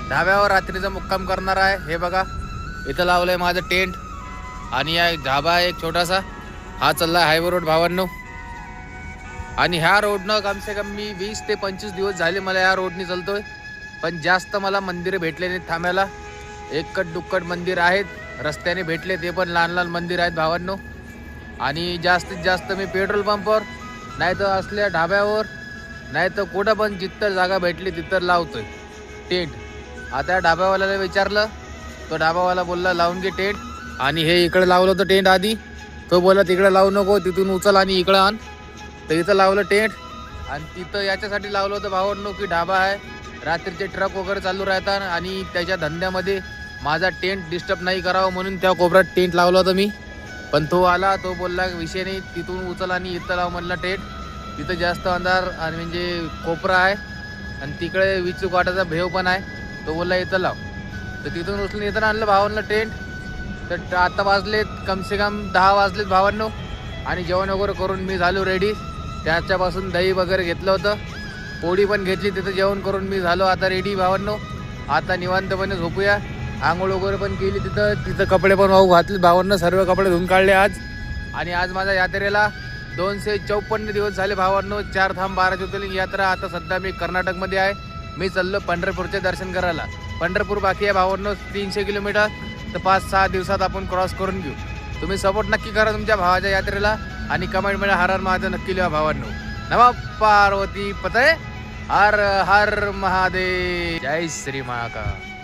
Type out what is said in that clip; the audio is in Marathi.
ढाब्यावर रात्रीचा मुक्काम करणार आहे। हे बघा इथं लावलंय माझं टेंट आणि या ढाबा एक छोटासा हा चाललाय हायवे रोड भावांनो। आणि ह्या रोडनं कम से कम मी 20 ते 25 दिवस झाले मला या रोडनी चालतोय, पण जास्त मला मंदिरे भेटले नाहीत थांबायला। एककट दुक्कट मंदिर आहेत रस्त्याने भेटले, ते पण लहान लहान मंदिर आहेत भावांनो। आणि जास्तीत जास्त मी पेट्रोल पंपवर नाही तर असल्या ढाब्यावर नाही तर कुठं पण जिथं जागा भेटली तिथं लावतोय टेंट। आता ढाब्यावाल्याला विचारलं, तो ढाबावाला बोलला लावून घे टेंट। आणि हे इकडे लावलं होतं टेंट आधी, तो बोलला तिकडे लावू नको, तिथून उचल आणि इकडं आण। तर इथं लावलं टेंट आणि तिथं याच्यासाठी लावलं होतं भावांनो की ढाबा आहे, रात्रीचे ट्रक वगैरे चालू राहतात आणि त्याच्या धंद्यामध्ये माझा टेंट डिस्टर्ब नाही करावं म्हणून त्या कोपऱ्यात टेंट लावला होता मी। पण तो आला, तो बोलला विषय नाही, तिथून उचल आणि इथं लाव म्हणला टेंट। तिथं जास्त अंधार आणि म्हणजे कोपरा आहे आणि तिकडे विचूक वाटाचा भेव पण आहे, तो बोलला इथं लाव। तर तिथून उचलून इथं आणलं भावांना टेंट। तर आता वाजलेत कम से कम 10 वाजलेत भावांनो आणि जेवण वगैरे करून मी झालो रेडी। त्याच्यापासून दही वगैरे घेतलं होतं, पोळी पण घेतली, तिथं जेवण करून मी झालो आता रेडी भावांनो। आता निवांतपणे झोपूया, आंघोळ वगैरे पण केली, तिथं कपडे पण वाहू घातले भावांनो, सर्व कपडे धुवून काढले आज। आणि आज माझ्या यात्रेला 254 दिवस झाले भावांनो, 4 धाम 12 ज्योतिर्लिंग यात्रा। आता सध्या मी कर्नाटकमध्ये आहे, मी चाललो पंढरपूरचे दर्शन करायला। पंढरपूर बाकी आहे भावांनो 300 किलोमीटर, तर 5-6 दिवसात आपण क्रॉस करून घेऊ। तुम्ही सपोर्ट नक्की करा तुमच्या भावाच्या यात्रेला आणि कमेंटमध्ये हर हर महादेव नक्की लिहा भावांनो। नमः पार्वती पतये हर हर महादेव, जय श्री महाकाल।